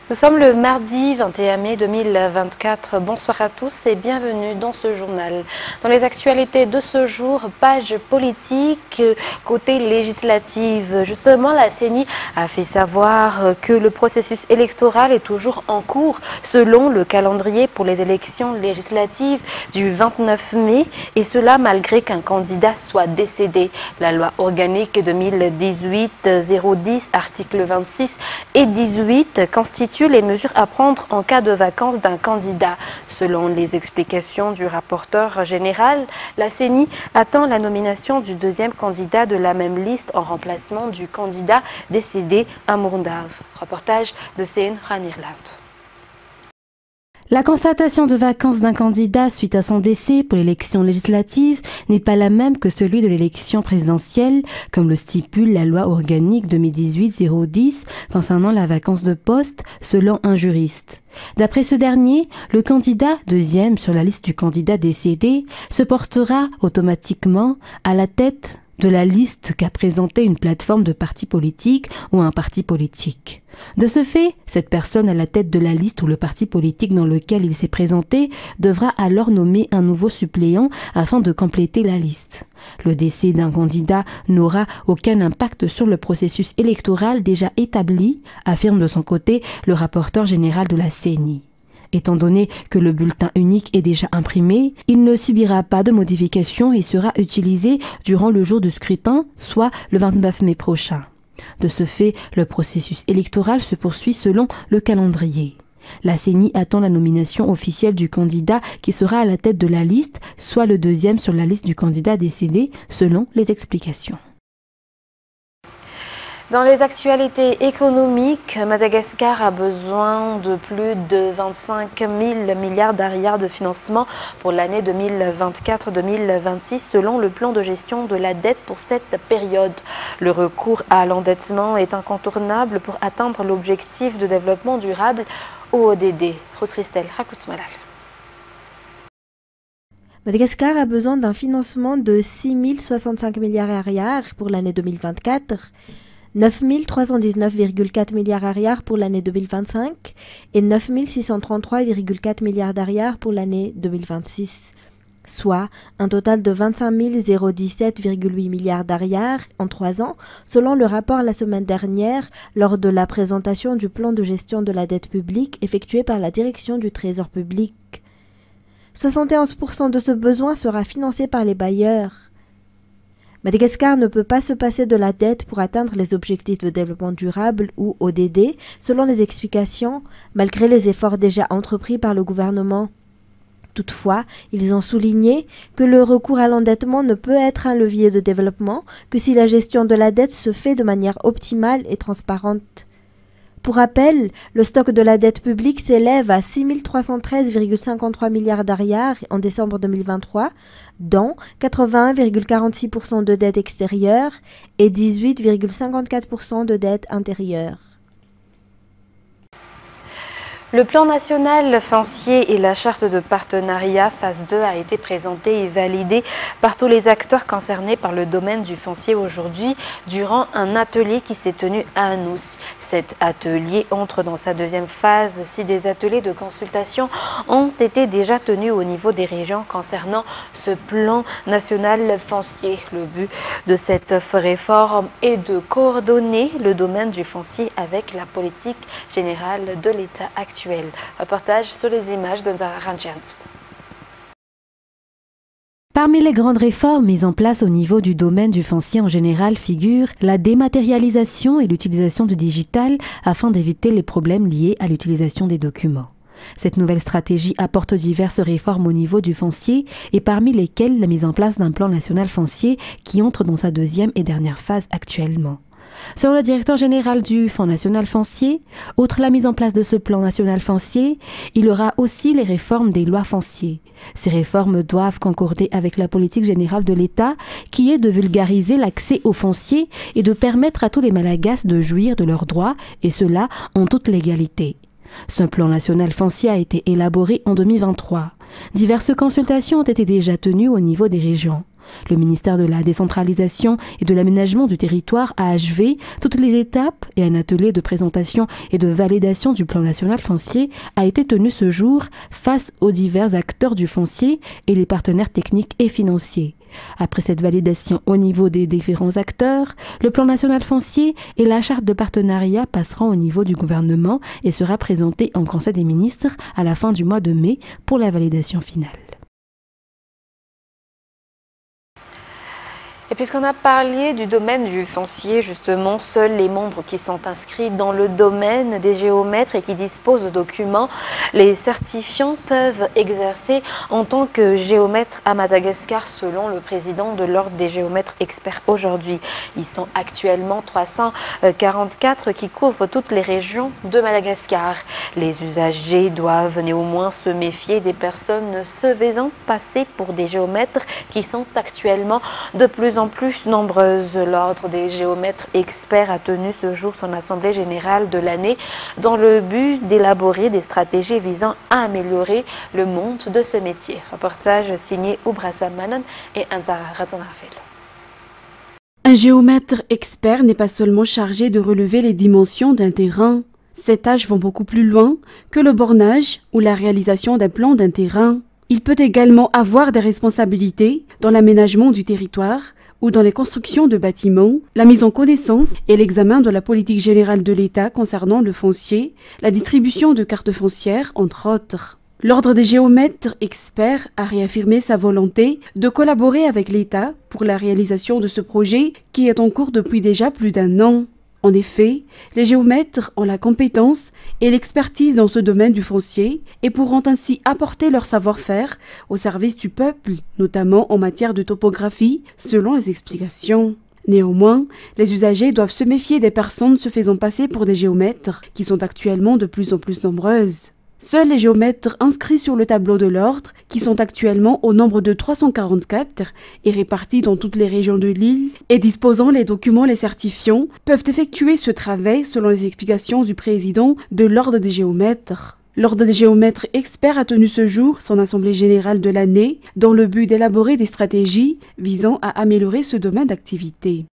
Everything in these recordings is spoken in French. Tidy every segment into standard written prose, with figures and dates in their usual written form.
Nous sommes le mardi 21 mai 2024. Bonsoir à tous et bienvenue dans ce journal. Dans les actualités de ce jour, page politique, côté législative. Justement, la CENI a fait savoir que le processus électoral est toujours en cours selon le calendrier pour les élections législatives du 29 mai et cela malgré qu'un candidat soit décédé. La loi organique 2018-010, articles 26 et 18 constitue les mesures à prendre en cas de vacance d'un candidat. Selon les explications du rapporteur général, la CENI attend la nomination du deuxième candidat de la même liste en remplacement du candidat décédé à Mourndave. Reportage de CN Ranirland. La constatation de vacance d'un candidat suite à son décès pour l'élection législative n'est pas la même que celui de l'élection présidentielle, comme le stipule la loi organique 2018-010 concernant la vacance de poste, selon un juriste. D'après ce dernier, le candidat deuxième sur la liste du candidat décédé se portera automatiquement à la tête de la liste qu'a présentée une plateforme de parti politique ou un parti politique. De ce fait, cette personne à la tête de la liste ou le parti politique dans lequel il s'est présenté devra alors nommer un nouveau suppléant afin de compléter la liste. Le décès d'un candidat n'aura aucun impact sur le processus électoral déjà établi, affirme de son côté le rapporteur général de la CENI. Étant donné que le bulletin unique est déjà imprimé, il ne subira pas de modification et sera utilisé durant le jour du scrutin, soit le 29 mai prochain. De ce fait, le processus électoral se poursuit selon le calendrier. La CENI attend la nomination officielle du candidat qui sera à la tête de la liste, soit le deuxième sur la liste du candidat décédé, selon les explications. Dans les actualités économiques, Madagascar a besoin de plus de 25 000 milliards d'arrières de financement pour l'année 2024-2026 selon le plan de gestion de la dette pour cette période. Le recours à l'endettement est incontournable pour atteindre l'objectif de développement durable ODD. Rose Christelle, Rakout-Malal. Madagascar a besoin d'un financement de 6 065 milliards arrières pour l'année 2024. 9 319,4 milliards arrières pour l'année 2025 et 9 633,4 milliards d'arrières pour l'année 2026, soit un total de 25 017,8 milliards d'arrières en 3 ans, selon le rapport la semaine dernière lors de la présentation du plan de gestion de la dette publique effectué par la direction du Trésor public. 71% de ce besoin sera financé par les bailleurs. Madagascar ne peut pas se passer de la dette pour atteindre les objectifs de développement durable ou ODD, selon les explications, malgré les efforts déjà entrepris par le gouvernement. Toutefois, ils ont souligné que le recours à l'endettement ne peut être un levier de développement que si la gestion de la dette se fait de manière optimale et transparente. Pour rappel, le stock de la dette publique s'élève à 6 313,53 milliards d'arrières en décembre 2023, dont 81,46% de dette extérieure et 18,54% de dette intérieure. Le plan national foncier et la charte de partenariat phase 2 a été présenté et validé par tous les acteurs concernés par le domaine du foncier aujourd'hui durant un atelier qui s'est tenu à Anous. Cet atelier entre dans sa deuxième phase si des ateliers de consultation ont été déjà tenus au niveau des régions concernant ce plan national foncier. Le but de cette réforme est de coordonner le domaine du foncier avec la politique générale de l'État actuel. Reportage sur les images de Zara Ranjians. Parmi les grandes réformes mises en place au niveau du domaine du foncier en général figurent la dématérialisation et l'utilisation du digital afin d'éviter les problèmes liés à l'utilisation des documents. Cette nouvelle stratégie apporte diverses réformes au niveau du foncier et parmi lesquelles la mise en place d'un plan national foncier qui entre dans sa deuxième et dernière phase actuellement. Selon le directeur général du Fonds national foncier, outre la mise en place de ce plan national foncier, il y aura aussi les réformes des lois foncières. Ces réformes doivent concorder avec la politique générale de l'État qui est de vulgariser l'accès au foncier et de permettre à tous les Malagasy de jouir de leurs droits et cela en toute légalité. Ce plan national foncier a été élaboré en 2023. Diverses consultations ont été déjà tenues au niveau des régions. Le ministère de la Décentralisation et de l'Aménagement du territoire a achevé toutes les étapes et un atelier de présentation et de validation du plan national foncier a été tenu ce jour face aux divers acteurs du foncier et les partenaires techniques et financiers. Après cette validation au niveau des différents acteurs, le plan national foncier et la charte de partenariat passeront au niveau du gouvernement et sera présenté en Conseil des ministres à la fin du mois de mai pour la validation finale. Et puisqu'on a parlé du domaine du foncier, justement, seuls les membres qui sont inscrits dans le domaine des géomètres et qui disposent de documents, les certifiants peuvent exercer en tant que géomètre à Madagascar, selon le président de l'Ordre des géomètres experts aujourd'hui. Ils sont actuellement 344 qui couvrent toutes les régions de Madagascar. Les usagers doivent néanmoins se méfier des personnes se faisant passer pour des géomètres qui sont actuellement de plus en plus nombreuses. L'Ordre des géomètres experts a tenu ce jour son assemblée générale de l'année dans le but d'élaborer des stratégies visant à améliorer le monde de ce métier. Reportage signé Oubrassa Manan et Anzara Razonarfel. Un géomètre expert n'est pas seulement chargé de relever les dimensions d'un terrain. Ces tâches vont beaucoup plus loin que le bornage ou la réalisation d'un plan d'un terrain. Il peut également avoir des responsabilités dans l'aménagement du territoire ou dans les constructions de bâtiments, la mise en connaissance et l'examen de la politique générale de l'État concernant le foncier, la distribution de cartes foncières, entre autres. L'Ordre des géomètres experts a réaffirmé sa volonté de collaborer avec l'État pour la réalisation de ce projet qui est en cours depuis déjà plus d'un an. En effet, les géomètres ont la compétence et l'expertise dans ce domaine du foncier et pourront ainsi apporter leur savoir-faire au service du peuple, notamment en matière de topographie, selon les explications. Néanmoins, les usagers doivent se méfier des personnes se faisant passer pour des géomètres, qui sont actuellement de plus en plus nombreuses. Seuls les géomètres inscrits sur le tableau de l'ordre, qui sont actuellement au nombre de 344 et répartis dans toutes les régions de l'île, et disposant les documents les certifiants, peuvent effectuer ce travail selon les explications du président de l'Ordre des géomètres. L'Ordre des géomètres experts a tenu ce jour son assemblée générale de l'année dans le but d'élaborer des stratégies visant à améliorer ce domaine d'activité.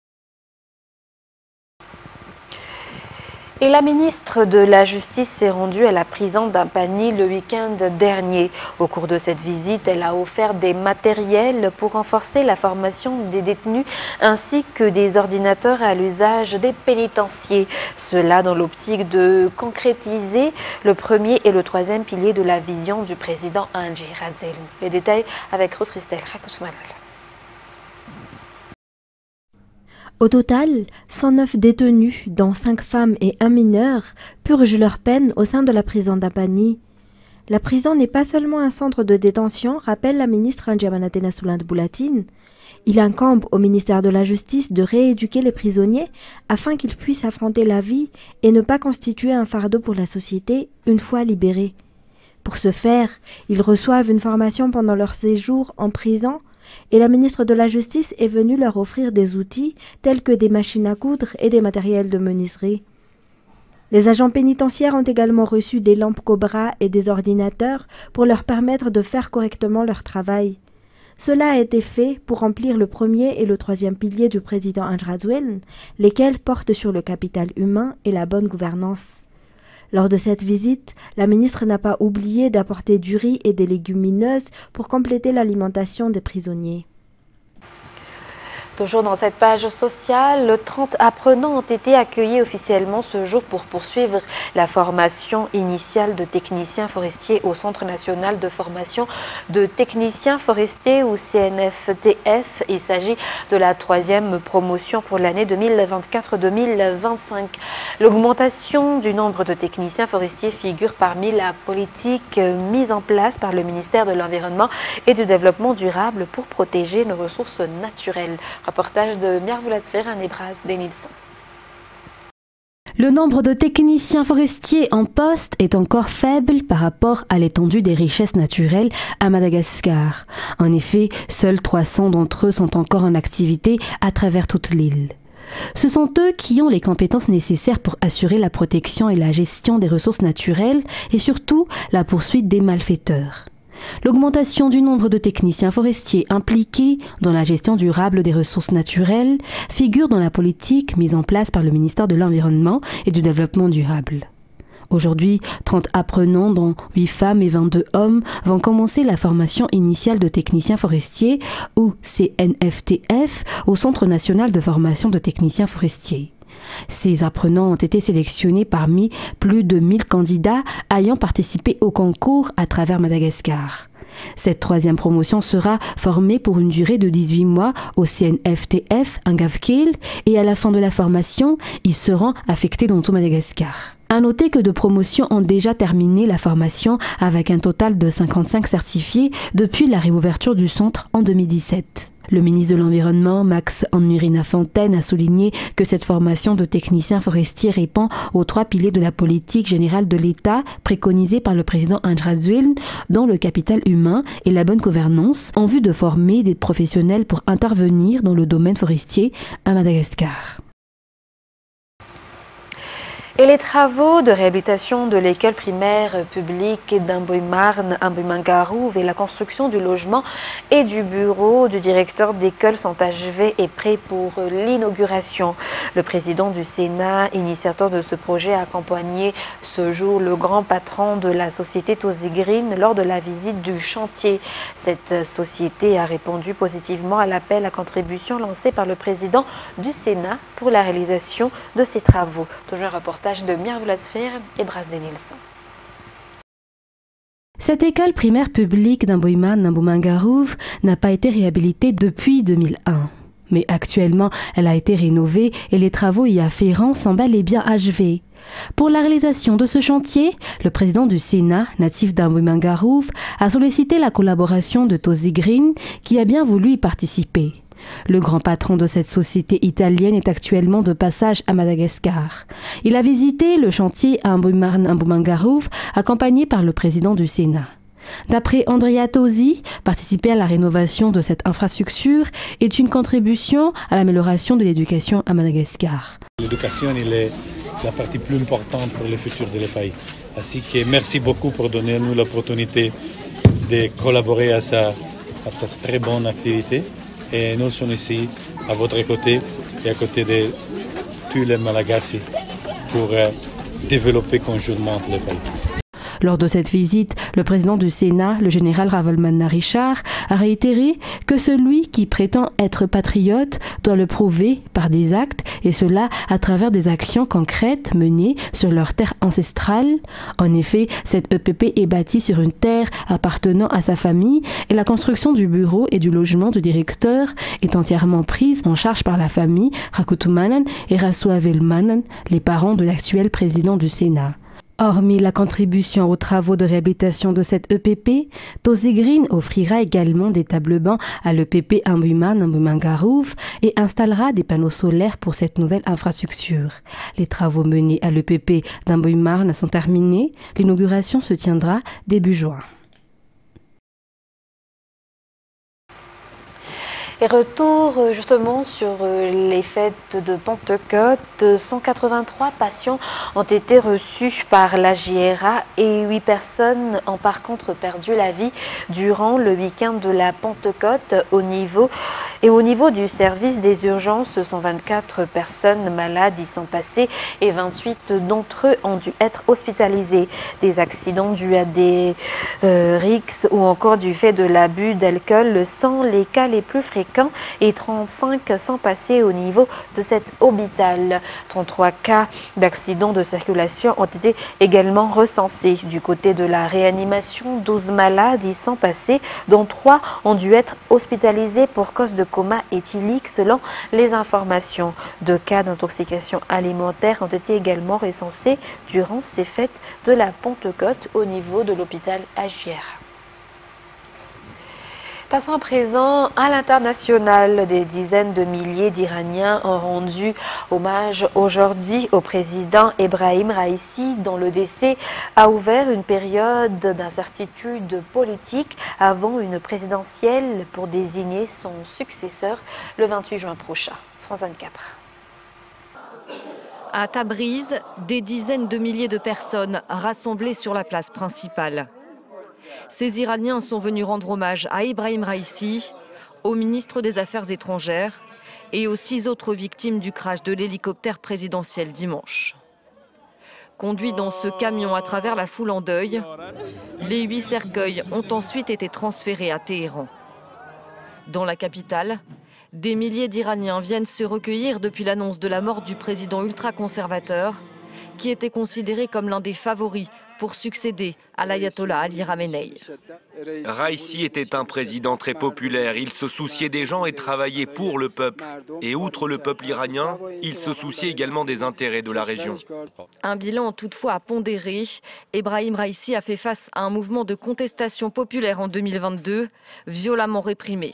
Et la ministre de la Justice s'est rendue à la prison d'Ampani le week-end dernier. Au cours de cette visite, elle a offert des matériels pour renforcer la formation des détenus ainsi que des ordinateurs à l'usage des pénitenciers. Cela dans l'optique de concrétiser le premier et le troisième pilier de la vision du président Andry Rajoelina. Les détails avec Rose Christelle Rakousmanal. Au total, 109 détenus, dont 5 femmes et 1 mineur, purgent leur peine au sein de la prison d'Ampani. La prison n'est pas seulement un centre de détention, rappelle la ministre Andjamanatena Soulinde Boulatine. Il incombe au ministère de la Justice de rééduquer les prisonniers afin qu'ils puissent affronter la vie et ne pas constituer un fardeau pour la société une fois libérés. Pour ce faire, ils reçoivent une formation pendant leur séjour en prison et la ministre de la Justice est venue leur offrir des outils tels que des machines à coudre et des matériels de menuiserie. Les agents pénitentiaires ont également reçu des lampes Cobra et des ordinateurs pour leur permettre de faire correctement leur travail. Cela a été fait pour remplir le premier et le troisième pilier du président Andry Rajoelina, lesquels portent sur le capital humain et la bonne gouvernance. Lors de cette visite, la ministre n'a pas oublié d'apporter du riz et des légumineuses pour compléter l'alimentation des prisonniers. Toujours dans cette page sociale, 30 apprenants ont été accueillis officiellement ce jour pour poursuivre la formation initiale de techniciens forestiers au Centre national de formation de techniciens forestiers ou CNFTF. Il s'agit de la 3e promotion pour l'année 2024-2025. L'augmentation du nombre de techniciens forestiers figure parmi la politique mise en place par le ministère de l'Environnement et du Développement durable pour protéger nos ressources naturelles. Reportage de Miarvoulatsfer et Nebras Denilson. Le nombre de techniciens forestiers en poste est encore faible par rapport à l'étendue des richesses naturelles à Madagascar. En effet, seuls 300 d'entre eux sont encore en activité à travers toute l'île. Ce sont eux qui ont les compétences nécessaires pour assurer la protection et la gestion des ressources naturelles et surtout la poursuite des malfaiteurs. L'augmentation du nombre de techniciens forestiers impliqués dans la gestion durable des ressources naturelles figure dans la politique mise en place par le ministère de l'Environnement et du Développement durable. Aujourd'hui, 30 apprenants, dont 8 femmes et 22 hommes, vont commencer la formation initiale de techniciens forestiers, ou CNFTF, au Centre national de formation de techniciens forestiers. Ces apprenants ont été sélectionnés parmi plus de 1000 candidats ayant participé au concours à travers Madagascar. Cette troisième promotion sera formée pour une durée de 18 mois au CNFTF Ngavkil et à la fin de la formation, ils seront affectés dans tout Madagascar. À noter que de promotions ont déjà terminé la formation avec un total de 55 certifiés depuis la réouverture du centre en 2017. Le ministre de l'Environnement, Max Anurina Fontaine, a souligné que cette formation de techniciens forestiers répond aux 3 piliers de la politique générale de l'État préconisée par le président André Rajoelina, dont le capital humain et la bonne gouvernance, en vue de former des professionnels pour intervenir dans le domaine forestier à Madagascar. Et les travaux de réhabilitation de l'école primaire publique d'Amboy-Marne, Amboy-Mangarouve et la construction du logement et du bureau du directeur d'école sont achevés et prêts pour l'inauguration. Le président du Sénat, initiateur de ce projet, a accompagné ce jour le grand patron de la société Tozigreen lors de la visite du chantier. Cette société a répondu positivement à l'appel à contribution lancé par le président du Sénat pour la réalisation de ces travaux. Toujours un reportage de Mirvulasfer et Brasde Nielsen. Cette école primaire publique d'Amboy-Marne, Amboy-Mangarouve n'a pas été réhabilitée depuis 2001. Mais actuellement, elle a été rénovée et les travaux y afférents sont bel et bien achevés. Pour la réalisation de ce chantier, le président du Sénat, natif d'Amboy-Mangarouve, a sollicité la collaboration de Tozigreen qui a bien voulu y participer. Le grand patron de cette société italienne est actuellement de passage à Madagascar. Il a visité le chantier à Amboy-Marne, Amboy-Mangarouve, accompagné par le président du Sénat. D'après Andrea Tosi, participer à la rénovation de cette infrastructure est une contribution à l'amélioration de l'éducation à Madagascar. L'éducation est la partie plus importante pour le futur du pays. Ainsi que merci beaucoup pour donner nous l'opportunité de collaborer à cette très bonne activité. Et nous sommes ici à votre côté et à côté de tous les Malagasy pour développer conjointement le pays. Lors de cette visite, le président du Sénat, le général Ravolmanna Richard, a réitéré que celui qui prétend être patriote doit le prouver par des actes, et cela à travers des actions concrètes menées sur leur terre ancestrale. En effet, cette EPP est bâtie sur une terre appartenant à sa famille et la construction du bureau et du logement du directeur est entièrement prise en charge par la famille Rakutumanan et Rasuavelmanan, les parents de l'actuel président du Sénat. Hormis la contribution aux travaux de réhabilitation de cette EPP, Tozigreen offrira également des tables bancs à l'EPP Amboy-Marne, Amboy-Mangarouve et installera des panneaux solaires pour cette nouvelle infrastructure. Les travaux menés à l'EPP d'Amboy-Marne sont terminés. L'inauguration se tiendra début juin. Et retour justement sur les fêtes de Pentecôte, 183 patients ont été reçus par la JRA et 8 personnes ont par contre perdu la vie durant le week-end de la Pentecôte. Au niveau du service des urgences, 124 personnes malades y sont passées et 28 d'entre eux ont dû être hospitalisés. Des accidents dus à des rixes ou encore du fait de l'abus d'alcool sont les cas les plus fréquents et 35 sont passés au niveau de cet hôpital. 33 cas d'accidents de circulation ont été également recensés. Du côté de la réanimation, 12 malades y sont passés, dont 3 ont dû être hospitalisés pour cause de coma éthylique selon les informations. 2 cas d'intoxication alimentaire ont été également recensés durant ces fêtes de la Pentecôte au niveau de l'hôpital Agière. Passons à présent à l'international. Des dizaines de milliers d'Iraniens ont rendu hommage aujourd'hui au président Ebrahim Raïssi, dont le décès a ouvert une période d'incertitude politique avant une présidentielle pour désigner son successeur le 28 juin prochain. France 24. À Tabriz, des dizaines de milliers de personnes rassemblées sur la place principale. Ces Iraniens sont venus rendre hommage à Ebrahim Raïssi, au ministre des Affaires étrangères et aux 6 autres victimes du crash de l'hélicoptère présidentiel dimanche. Conduits dans ce camion à travers la foule en deuil, les 8 cercueils ont ensuite été transférés à Téhéran. Dans la capitale, des milliers d'Iraniens viennent se recueillir depuis l'annonce de la mort du président ultra-conservateur, qui était considéré comme l'un des favoris pour succéder à l'ayatollah Ali Khamenei. Raïssi était un président très populaire. Il se souciait des gens et travaillait pour le peuple. Et outre le peuple iranien, il se souciait également des intérêts de la région. Un bilan toutefois à pondérer. Ebrahim Raïssi a fait face à un mouvement de contestation populaire en 2022, violemment réprimé.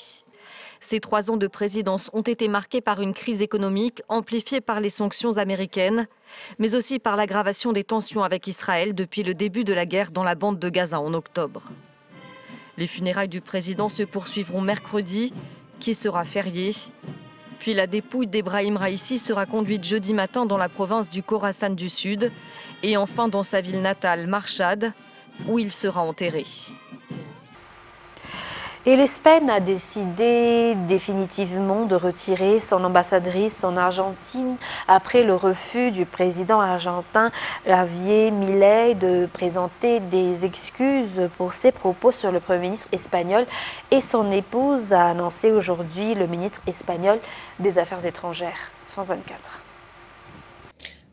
Ces 3 ans de présidence ont été marqués par une crise économique amplifiée par les sanctions américaines, mais aussi par l'aggravation des tensions avec Israël depuis le début de la guerre dans la bande de Gaza en octobre. Les funérailles du président se poursuivront mercredi, qui sera férié. Puis la dépouille d'Ebrahim Raïssi sera conduite jeudi matin dans la province du Khorasan du Sud et enfin dans sa ville natale, Marchad, où il sera enterré. Et l'Espagne a décidé définitivement de retirer son ambassadrice en Argentine après le refus du président argentin Javier Milei de présenter des excuses pour ses propos sur le Premier ministre espagnol et son épouse, a annoncé aujourd'hui le ministre espagnol des Affaires étrangères. France 24.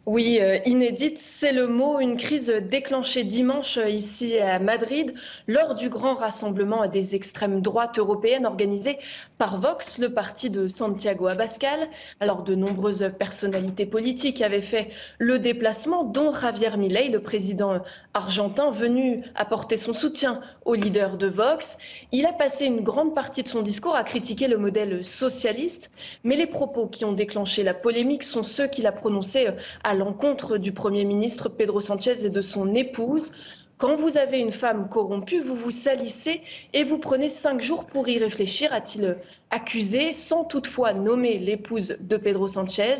Oui, inédite, c'est le mot. Une crise déclenchée dimanche ici à Madrid lors du grand rassemblement des extrêmes droites européennes organisé par Vox, le parti de Santiago Abascal. Alors de nombreuses personnalités politiques avaient fait le déplacement, dont Javier Milei, le président argentin, venu apporter son soutien au leader de Vox. Il a passé une grande partie de son discours à critiquer le modèle socialiste, mais les propos qui ont déclenché la polémique sont ceux qu'il a prononcés à l'encontre du Premier ministre Pedro Sánchez et de son épouse. Quand vous avez une femme corrompue, vous vous salissez et vous prenez 5 jours pour y réfléchir, a-t-il accusé, sans toutefois nommer l'épouse de Pedro Sánchez.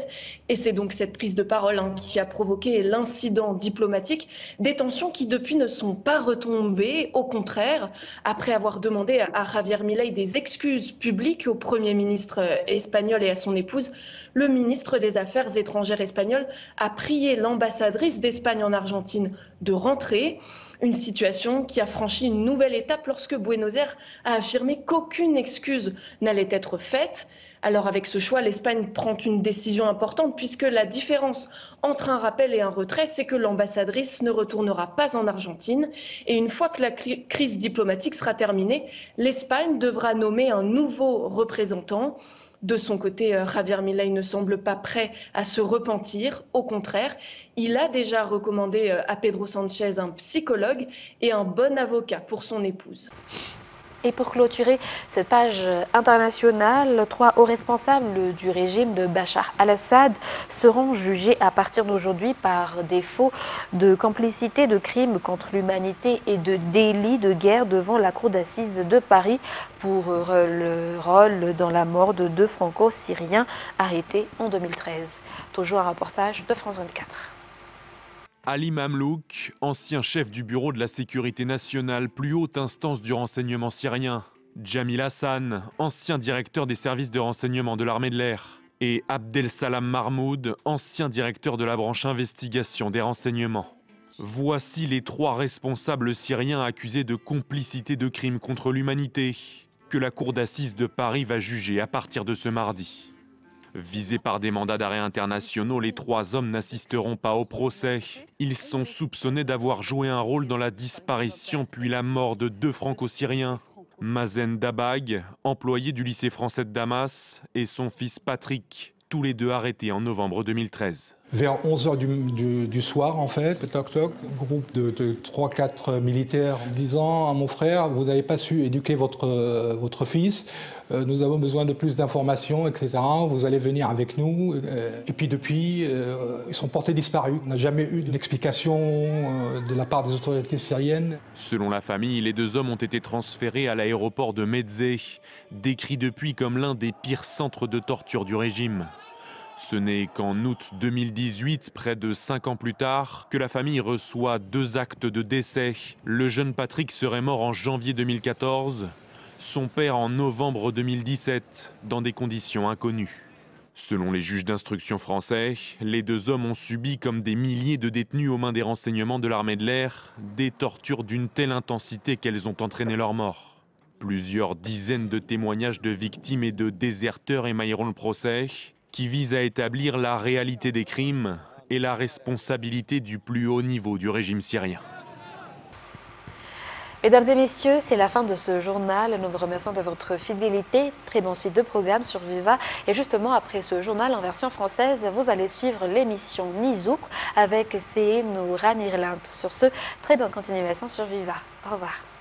Et c'est donc cette prise de parole qui a provoqué l'incident diplomatique, des tensions qui depuis ne sont pas retombées. Au contraire, après avoir demandé à Javier Milei des excuses publiques au Premier ministre espagnol et à son épouse, le ministre des Affaires étrangères espagnol a prié l'ambassadrice d'Espagne en Argentine de rentrer. Une situation qui a franchi une nouvelle étape lorsque Buenos Aires a affirmé qu'aucune excuse n'allait être faite. Alors avec ce choix, l'Espagne prend une décision importante puisque la différence entre un rappel et un retrait, c'est que l'ambassadrice ne retournera pas en Argentine. Et une fois que la crise diplomatique sera terminée, l'Espagne devra nommer un nouveau représentant. De son côté, Javier Milei ne semble pas prêt à se repentir. Au contraire, il a déjà recommandé à Pedro Sánchez un psychologue et un bon avocat pour son épouse. Et pour clôturer cette page internationale, 3 hauts responsables du régime de Bachar al-Assad seront jugés à partir d'aujourd'hui par défaut de complicité de crimes contre l'humanité et de délits de guerre devant la cour d'assises de Paris pour le rôle dans la mort de 2 franco-syriens arrêtés en 2013. Toujours un reportage de France 24. Ali Mamlouk, ancien chef du bureau de la sécurité nationale, plus haute instance du renseignement syrien. Jamil Hassan, ancien directeur des services de renseignement de l'armée de l'air. Et Abdel Salam Mahmoud, ancien directeur de la branche investigation des renseignements. Voici les 3 responsables syriens accusés de complicité de crimes contre l'humanité, que la cour d'assises de Paris va juger à partir de ce mardi. Visés par des mandats d'arrêt internationaux, les 3 hommes n'assisteront pas au procès. Ils sont soupçonnés d'avoir joué un rôle dans la disparition puis la mort de 2 franco-syriens. Mazen Dabag, employé du lycée français de Damas, et son fils Patrick, tous les 2 arrêtés en novembre 2013. Vers 11h du soir, en fait, toc-toc, groupe de 3-4 militaires disant à mon frère, vous n'avez pas su éduquer votre fils, nous avons besoin de plus d'informations, etc. Vous allez venir avec nous. Et puis depuis, ils sont portés disparus. On n'a jamais eu d'explication de la part des autorités syriennes. Selon la famille, les 2 hommes ont été transférés à l'aéroport de Metzé, décrit depuis comme l'un des pires centres de torture du régime. Ce n'est qu'en août 2018, près de 5 ans plus tard, que la famille reçoit 2 actes de décès. Le jeune Patrick serait mort en janvier 2014, son père en novembre 2017, dans des conditions inconnues. Selon les juges d'instruction français, les 2 hommes ont subi, comme des milliers de détenus aux mains des renseignements de l'armée de l'air, des tortures d'une telle intensité qu'elles ont entraîné leur mort. Plusieurs dizaines de témoignages de victimes et de déserteurs émailleront le procès, qui vise à établir la réalité des crimes et la responsabilité du plus haut niveau du régime syrien. Mesdames et messieurs, c'est la fin de ce journal. Nous vous remercions de votre fidélité. Très bonne suite de programmes sur Viva. Et justement, après ce journal en version française, vous allez suivre l'émission Nizouk avec Nourhan Irland. Sur ce, très bonne continuation sur Viva. Au revoir.